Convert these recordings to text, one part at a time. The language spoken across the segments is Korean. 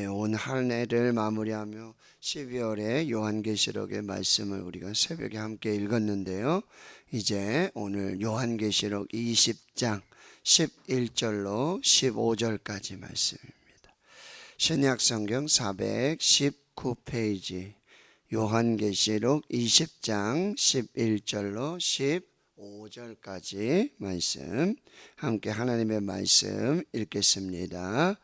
온 한 해를 마무리하며 12월에 요한계시록의 말씀을 우리가 새벽에 함께 읽었는데요. 이제 오늘 요한계시록 20장 11절로 15절까지 말씀입니다. 신약성경 419페이지 요한계시록 20장 11절로 15절까지 말씀 함께 하나님의 말씀 읽겠습니다.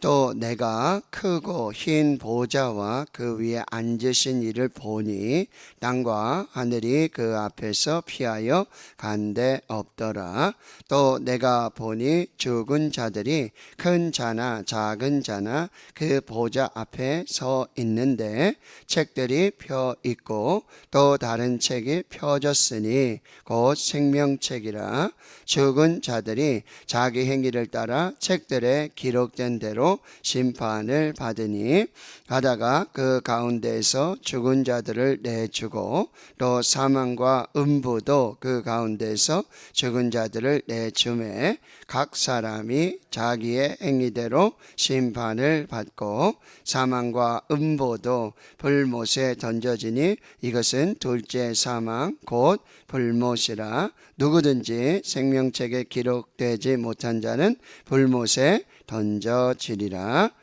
또 내가 크고 흰 보좌와 그 위에 앉으신 이를 보니 땅과 하늘이 그 앞에서 피하여 간데 없더라. 또 내가 보니 죽은 자들이 큰 자나 작은 자나 그 보좌 앞에 서 있는데 책들이 펴 있고 또 다른 책이 펴졌으니 곧 생명책이라. 죽은 자들이 자기 행위를 따라 책들에 기록된 대로 심판을 받으니 가다가 그 가운데에서 죽은 자들을 내주고 또 사망과 음부도 그 가운데에서 죽은 자들을 내주매 각 사람이 자기의 행위대로 심판을 받고 사망과 음부도 불못에 던져지니 이것은 둘째 사망 곧 불못이라. 누구든지 생명책에 기록되지 못한 자는 불못에 던져지리라.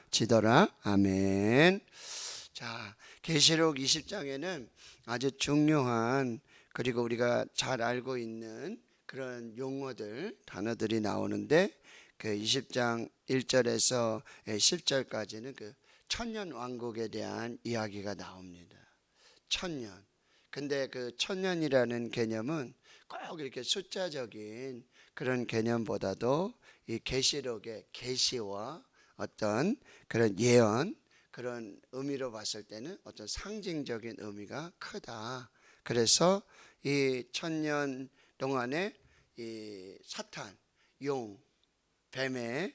지더라. 아멘. 자, 계시록 20장에는 아주 중요한 그리고 우리가 잘 알고 있는 그런 용어들, 단어들이 나오는데 그 20장 1절에서 10절까지는 그 천년 왕국에 대한 이야기가 나옵니다. 천년. 근데 그 천년이라는 개념은 꼭 이렇게 숫자적인 그런 개념보다도 이 계시록의 계시와 어떤 그런 예언 그런 의미로 봤을 때는 어떤 상징적인 의미가 크다. 그래서 이 천년 동안에 이 사탄, 용, 뱀의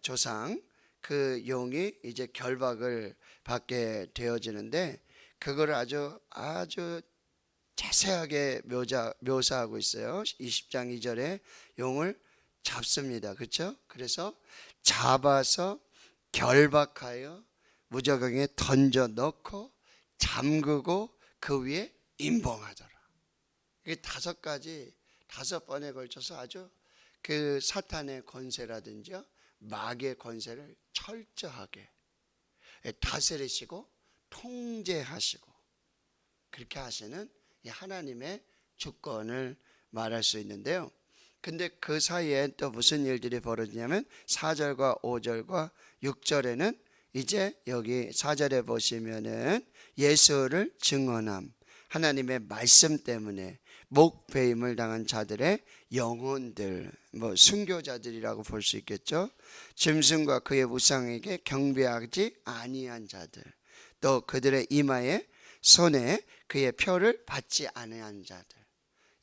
조상 그 용이 이제 결박을 받게 되어지는데 그걸 아주 자세하게 묘사하고 있어요. 20장 2절에 용을 잡습니다. 그렇죠? 그래서 잡아서 결박하여 무저강에 던져 넣고 잠그고 그 위에 임봉하더라. 이게 다섯 번에 걸쳐서 아주 그 사탄의 권세라든지 마귀의 권세를 철저하게 다스리시고 통제하시고 그렇게 하시는 이 하나님의 주권을 말할 수 있는데요. 근데 그 사이에 또 무슨 일들이 벌어지냐면 4절과 5절과 6절에는 이제 여기 4절에 보시면은 예수를 증언함, 하나님의 말씀 때문에 목배임을 당한 자들의 영혼들, 순교자들이라고 볼 수 있겠죠. 짐승과 그의 우상에게 경배하지 아니한 자들, 또 그들의 이마에 손에 그의 표를 받지 아니한 자들,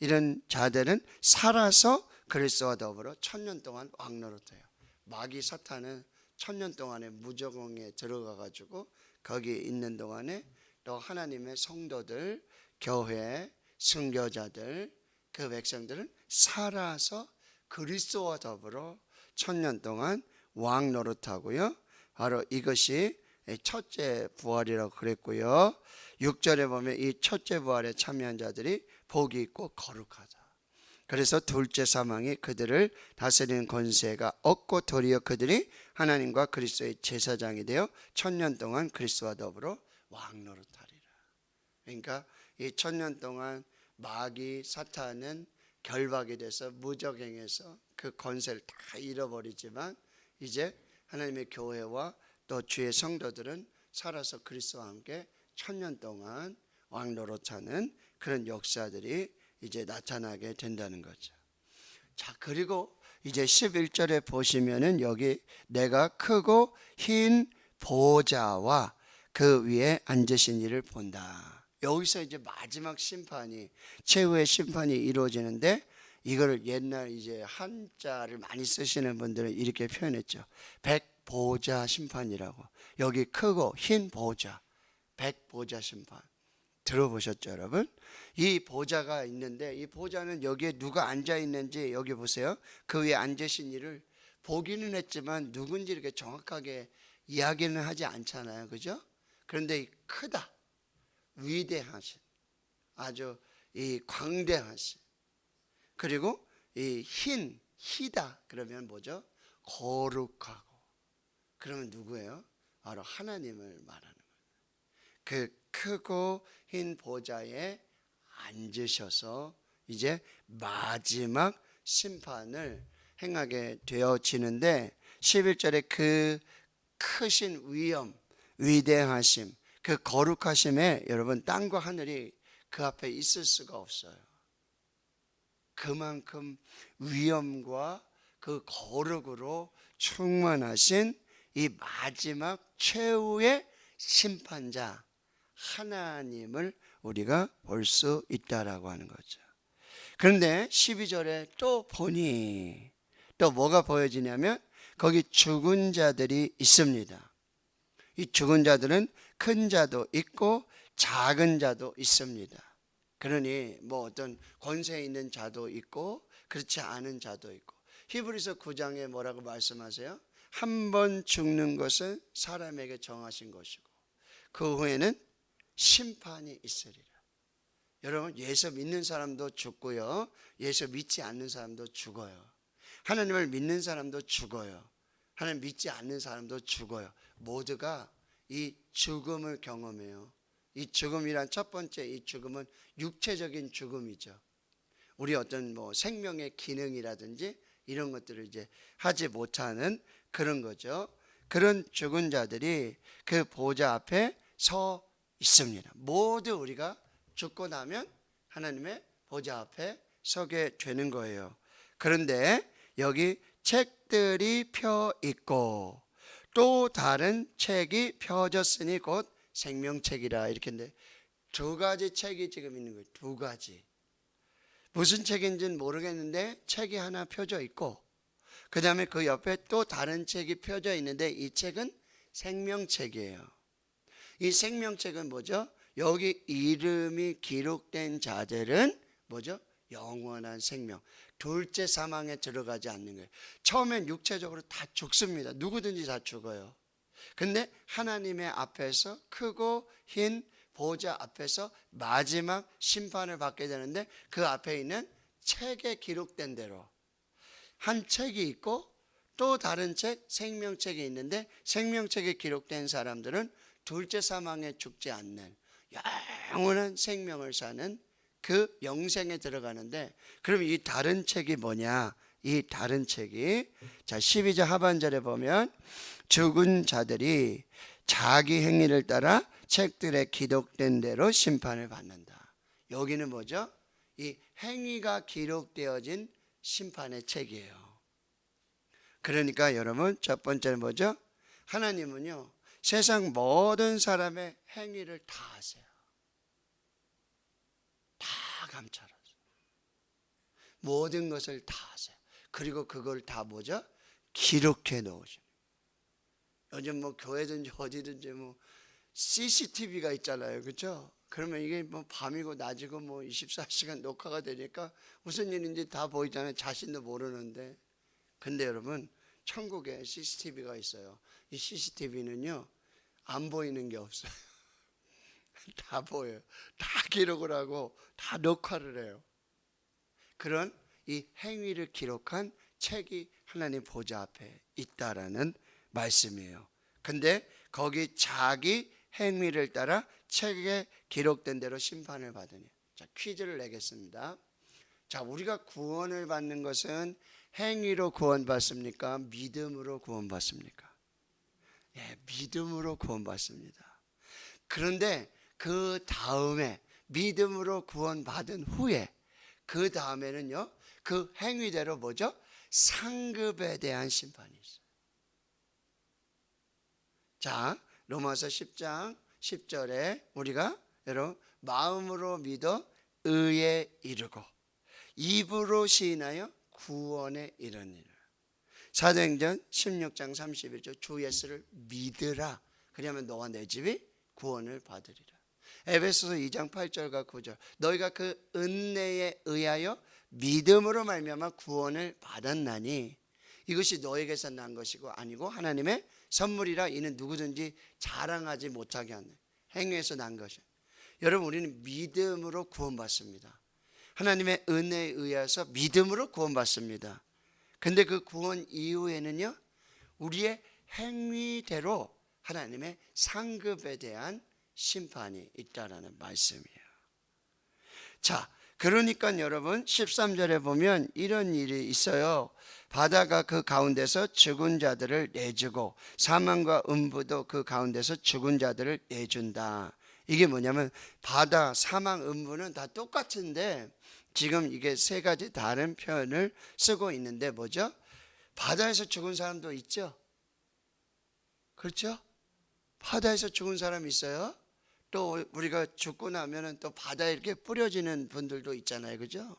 이런 자들은 살아서 그리스도와 더불어 천년 동안 왕노릇해요. 마귀 사탄은 천년 동안에 무저공에 들어가 가지고 거기 있는 동안에 또 하나님의 성도들, 교회, 순교자들, 그 백성들은 살아서 그리스도와 더불어 천년 동안 왕노릇하고요. 바로 이것이 첫째 부활이라고 그랬고요. 6절에 보면 이 첫째 부활에 참여한 자들이 복이 있고 거룩하다. 그래서 둘째 사망이 그들을 다스리는 권세가 없고 도리어 그들이 하나님과 그리스도의 제사장이 되어 천년 동안 그리스도와 더불어 왕노릇하리라. 그러니까 이 천년 동안 마귀 사탄은 결박이 돼서 무적행해서 그 권세를 다 잃어버리지만 이제 하나님의 교회와 또 주의 성도들은 살아서 그리스도와 함께 천년 동안 왕노릇하는 그런 역사들이 이제 나타나게 된다는 거죠. 자, 그리고 이제 11절에 보시면은 여기 내가 크고 흰 보좌와 그 위에 앉으신 이를 본다. 여기서 이제 마지막 심판이, 최후의 심판이 이루어지는데 이거를 옛날 이제 한자를 많이 쓰시는 분들은 이렇게 표현했죠. 백보자 심판이라고. 여기 크고 흰 보좌, 백보자 심판. 들어보셨죠, 여러분? 이 보좌가 있는데 이 보좌는 여기에 누가 앉아 있는지 여기 보세요. 그 위에 앉으신 이를 보기는 했지만 누군지 이렇게 정확하게 이야기는 하지 않잖아요. 그죠? 그런데 크다, 위대하신, 아주 이 광대하신, 그리고 이 희다 그러면 뭐죠? 거룩하고. 그러면 누구예요? 바로 하나님을 말하는 거예요. 그 크고 흰 보좌에 앉으셔서 이제 마지막 심판을 행하게 되어지는데, 11절에 그 크신 위엄, 위대하심, 그 거룩하심에 여러분 땅과 하늘이 그 앞에 있을 수가 없어요. 그만큼 위엄과 그 거룩으로 충만하신 이 마지막 최후의 심판자 하나님을 우리가 볼 수 있다라고 하는 거죠. 그런데 12절에 또 보니 또 뭐가 보여지냐면 거기 죽은 자들이 있습니다. 이 죽은 자들은 큰 자도 있고 작은 자도 있습니다. 그러니 뭐 어떤 권세 있는 자도 있고 그렇지 않은 자도 있고, 히브리서 9장에 뭐라고 말씀하세요? 한 번 죽는 것은 사람에게 정하신 것이고 그 후에는 심판이 있으리라. 여러분, 예수 믿는 사람도 죽고요, 예수 믿지 않는 사람도 죽어요. 하나님을 믿는 사람도 죽어요, 하나님 믿지 않는 사람도 죽어요. 모두가 이 죽음을 경험해요. 이 죽음이란 첫 번째, 이 죽음은 육체적인 죽음이죠. 우리 어떤 뭐 생명의 기능이라든지 이런 것들을 이제 하지 못하는 그런 거죠. 그런 죽은 자들이 그 보좌 앞에 서 있습니다. 모두 우리가 죽고 나면 하나님의 보좌 앞에 서게 되는 거예요. 그런데 여기 책들이 펴 있고 또 다른 책이 펴졌으니 곧 생명책이라, 이렇게 했는데 두 가지 책이 지금 있는 거예요. 두 가지. 무슨 책인지는 모르겠는데 책이 하나 펴져 있고 그 다음에 그 옆에 또 다른 책이 펴져 있는데 이 책은 생명책이에요. 이 생명책은 뭐죠? 여기 이름이 기록된 자들은 뭐죠? 영원한 생명, 둘째 사망에 들어가지 않는 거예요. 처음엔 육체적으로 다 죽습니다. 누구든지 다 죽어요. 근데 하나님의 앞에서 크고 흰 보좌 앞에서 마지막 심판을 받게 되는데, 그 앞에 있는 책에 기록된 대로 한 책이 있고 또 다른 책, 생명책이 있는데 생명책에 기록된 사람들은 둘째 사망에 죽지 않는 영원한 생명을 사는 그 영생에 들어가는데, 그럼 이 다른 책이 뭐냐? 이 다른 책이, 자 12절 하반절에 보면 죽은 자들이 자기 행위를 따라 책들에 기록된 대로 심판을 받는다. 여기는 뭐죠? 이 행위가 기록되어진 심판의 책이에요. 그러니까 여러분, 첫 번째는 뭐죠? 하나님은요 세상 모든 사람의 행위를 다 아세요. 다 감찰하세요. 모든 것을 다 아세요. 그리고 그걸 다 뭐죠? 기록해 놓으십니다. 요즘 뭐 교회든지 어디든지 뭐 CCTV가 있잖아요. 그렇죠? 그러면 이게 뭐 밤이고 낮이고 뭐 24시간 녹화가 되니까 무슨 일인지 다 보이잖아요. 자신도 모르는데. 근데 여러분, 천국에 CCTV가 있어요. 이 CCTV는요 안 보이는 게 없어요. 다 보여요. 다 기록을 하고 다 녹화를 해요. 그런 이 행위를 기록한 책이 하나님 보좌 앞에 있다라는 말씀이에요. 근데 거기 자기 행위를 따라 책에 기록된 대로 심판을 받으니. 자, 퀴즈를 내겠습니다. 자, 우리가 구원을 받는 것은 행위로 구원받습니까? 믿음으로 구원받습니까? 예, 믿음으로 구원받습니다. 그런데 그 다음에 믿음으로 구원받은 후에 그 다음에는요 그 행위대로 뭐죠? 상급에 대한 심판이 있어요. 자, 로마서 10장 10절에 우리가 여러분 마음으로 믿어 의에 이르고 입으로 시인하여 구원에 이르니라. 사도행전 16장 31절 주 예수를 믿으라. 그러면 너와 내 집이 구원을 받으리라. 에베소서 2장 8절과 9절 너희가 그 은혜에 의하여 믿음으로 말미암아 구원을 받았나니 이것이 너에게서 난 것이고 아니고 하나님의 선물이라 이는 누구든지 자랑하지 못하게 하는 행위에서 난 것이. 여러분, 우리는 믿음으로 구원받습니다. 하나님의 은혜에 의해서 믿음으로 구원받습니다. 근데 그 구원 이후에는요, 우리의 행위대로 하나님의 상급에 대한 심판이 있다라는 말씀이에요. 자, 그러니까 여러분 13절에 보면 이런 일이 있어요. 바다가 그 가운데서 죽은 자들을 내주고 사망과 음부도 그 가운데서 죽은 자들을 내준다. 이게 뭐냐면 바다, 사망, 음부는 다 똑같은데 지금 이게 세 가지 다른 표현을 쓰고 있는데 뭐죠? 바다에서 죽은 사람도 있죠? 그렇죠? 바다에서 죽은 사람이 있어요. 또 우리가 죽고 나면은 또 바다에 이렇게 뿌려지는 분들도 있잖아요. 그죠?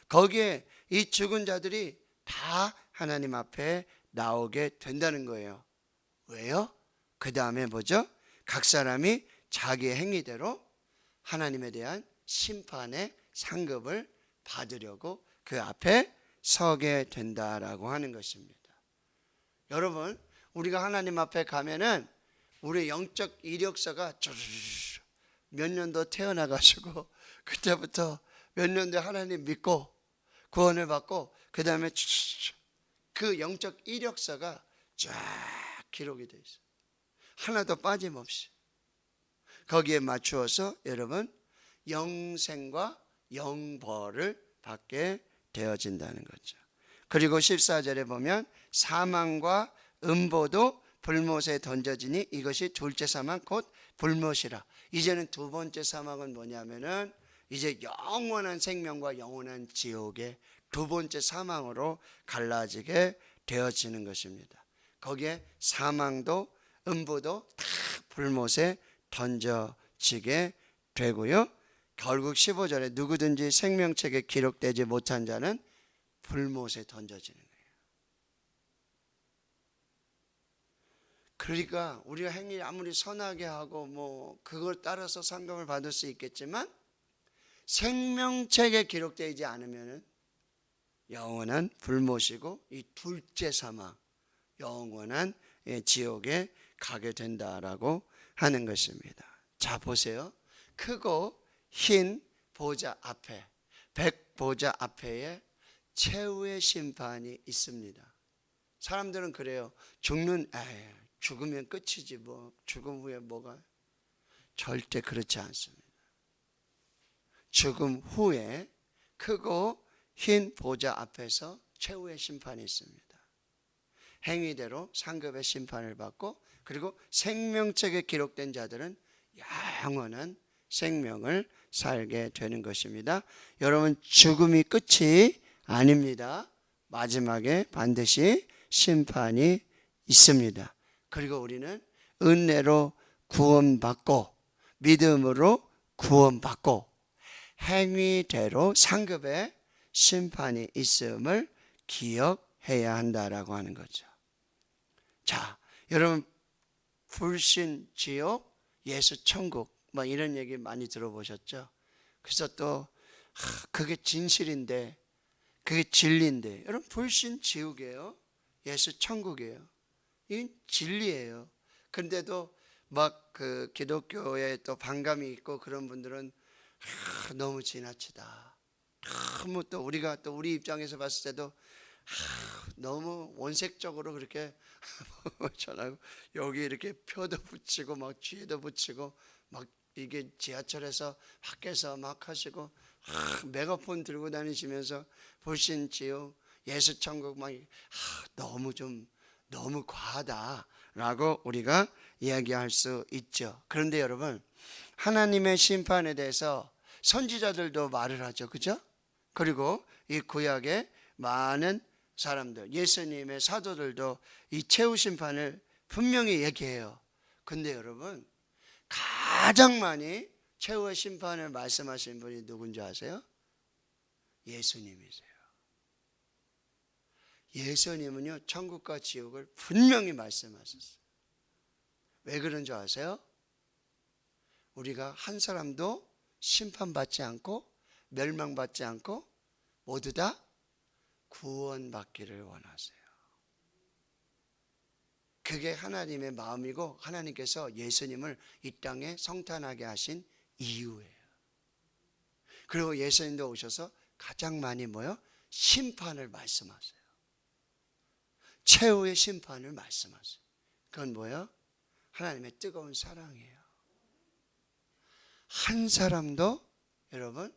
거기에 이 죽은 자들이 다 하나님 앞에 나오게 된다는 거예요. 왜요? 그 다음에 뭐죠? 각 사람이 자기의 행위대로 하나님에 대한 심판의 상급을 받으려고 그 앞에 서게 된다라고 하는 것입니다. 여러분, 우리가 하나님 앞에 가면은 우리 영적 이력서가 몇 년도 태어나가지고 그때부터 몇 년도 하나님 믿고 구원을 받고 그 다음에 그 영적 이력서가 쫙 기록이 되어 있어요. 하나도 빠짐없이. 거기에 맞추어서 여러분 영생과 영벌을 받게 되어진다는 거죠. 그리고 14절에 보면 사망과 음보도 불못에 던져지니 이것이 둘째 사망 곧 불못이라. 이제는 두 번째 사망은 뭐냐면은 이제 영원한 생명과 영원한 지옥의 두 번째 사망으로 갈라지게 되어지는 것입니다. 거기에 사망도 음부도 다 불못에 던져지게 되고요. 결국 15절에 누구든지 생명책에 기록되지 못한 자는 불못에 던져지는 거예요. 그러니까 우리가 행위 아무리 선하게 하고 뭐 그걸 따라서 상급을 받을 수 있겠지만 생명책에 기록되지 않으면은 영원한 불못이고 이 둘째 사망, 영원한 지옥에 가게 된다라고 하는 것입니다. 자, 보세요. 크고 흰 보좌 앞에, 백보좌 앞에에 최후의 심판이 있습니다. 사람들은 그래요. 죽으면 끝이지 뭐, 죽음 후에 뭐가. 절대 그렇지 않습니다. 죽음 후에 크고 흰 보좌 앞에서 최후의 심판이 있습니다. 행위대로 상급의 심판을 받고 그리고 생명책에 기록된 자들은 영원한 생명을 살게 되는 것입니다. 여러분, 죽음이 끝이 아닙니다. 마지막에 반드시 심판이 있습니다. 그리고 우리는 은혜로 구원받고 믿음으로 구원받고 행위대로 상급의 심판이 있음을 기억해야 한다라고 하는 거죠. 자, 여러분, 불신 지옥, 예수 천국 뭐 이런 얘기 많이 들어보셨죠? 그래서 또 그게 진실인데 그게 진리인데 여러분, 불신 지옥이에요? 예수 천국이에요? 이건 진리예요. 그런데도 막 그 기독교에 또 반감이 있고 그런 분들은 너무 지나치다. 너무 또 우리가 또 우리 입장에서 봤을 때도 너무 원색적으로 그렇게 전하고 여기 이렇게 표도 붙이고 막 뒤에도 붙이고 막 이게 지하철에서 밖에서 막 하시고 메가폰 들고 다니시면서 불신 지옥 예수 천국 막 너무 과하다라고 우리가 이야기할 수 있죠. 그런데 여러분, 하나님의 심판에 대해서 선지자들도 말을 하죠. 그죠? 그리고 이 구약의 많은 사람들, 예수님의 사도들도 이 최후 심판을 분명히 얘기해요. 근데 여러분, 가장 많이 최후의 심판을 말씀하신 분이 누군지 아세요? 예수님이세요. 예수님은요, 천국과 지옥을 분명히 말씀하셨어요. 왜 그런 줄 아세요? 우리가 한 사람도 심판받지 않고 멸망받지 않고 모두 다 구원받기를 원하세요. 그게 하나님의 마음이고 하나님께서 예수님을 이 땅에 성탄하게 하신 이유예요. 그리고 예수님도 오셔서 가장 많이 뭐요? 심판을 말씀하세요. 최후의 심판을 말씀하세요. 그건 뭐예요? 하나님의 뜨거운 사랑이에요. 한 사람도 여러분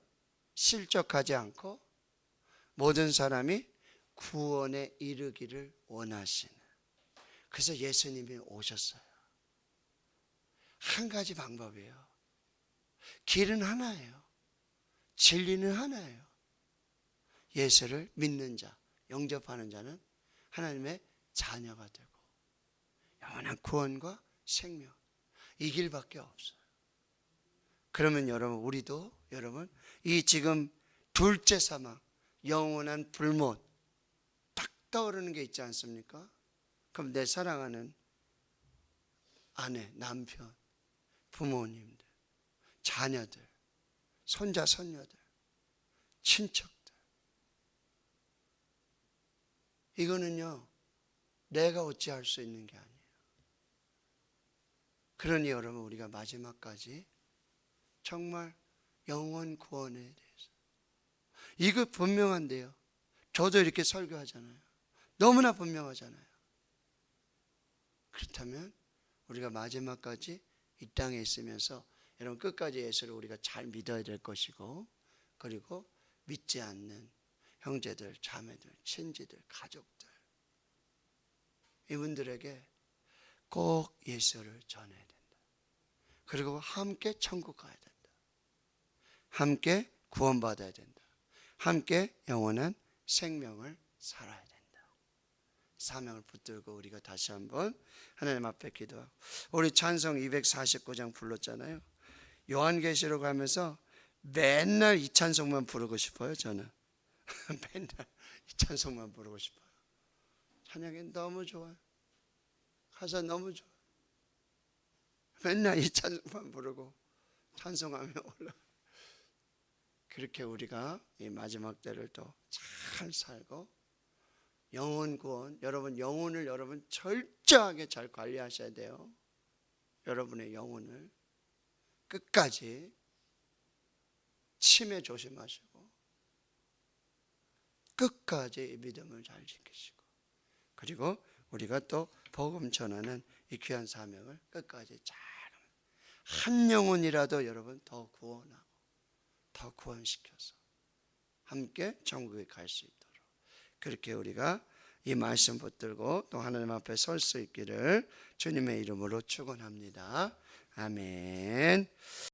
실족하지 않고 모든 사람이 구원에 이르기를 원하시는, 그래서 예수님이 오셨어요. 한 가지 방법이에요. 길은 하나예요. 진리는 하나예요. 예수를 믿는 자, 영접하는 자는 하나님의 자녀가 되고 영원한 구원과 생명, 이 길밖에 없어요. 그러면 여러분, 우리도 여러분 이 지금 둘째 사망, 영원한 불못 딱 떠오르는 게 있지 않습니까? 그럼 내 사랑하는 아내, 남편, 부모님들, 자녀들, 손자, 손녀들, 친척들, 이거는요 내가 어찌할 수 있는 게 아니에요. 그러니 여러분, 우리가 마지막까지 정말 영원 구원에 대해서, 이거 분명한데요. 저도 이렇게 설교하잖아요. 너무나 분명하잖아요. 그렇다면 우리가 마지막까지 이 땅에 있으면서 여러분 끝까지 예수를 우리가 잘 믿어야 될 것이고, 그리고 믿지 않는 형제들, 자매들, 친지들, 가족들, 이분들에게 꼭 예수를 전해야 된다. 그리고 함께 천국 가야 된다. 함께 구원받아야 된다. 함께 영원한 생명을 살아야 된다. 사명을 붙들고 우리가 다시 한번 하나님 앞에 기도하고, 우리 찬송 249장 불렀잖아요. 요한계시록 하면서 맨날 이 찬송만 부르고 싶어요. 저는 맨날 이 찬송만 부르고 싶어요. 찬양이 너무 좋아요. 가사 너무 좋아요. 맨날 이 찬송만 부르고 찬송하며 올라. 그렇게 우리가 이 마지막 때를 또 잘 살고 영혼 구원, 여러분 영혼을 여러분 철저하게 잘 관리하셔야 돼요. 여러분의 영혼을 끝까지 치매 조심하시고 끝까지 이 믿음을 잘 지키시고, 그리고 우리가 또 복음 전하는 이 귀한 사명을 끝까지 잘, 한 영혼이라도 여러분 더 구원하고 더 구원시켜서 함께 천국에 갈 수 있도록, 그렇게 우리가 이 말씀 붙들고 또 하나님 앞에 설 수 있기를 주님의 이름으로 축원합니다. 아멘.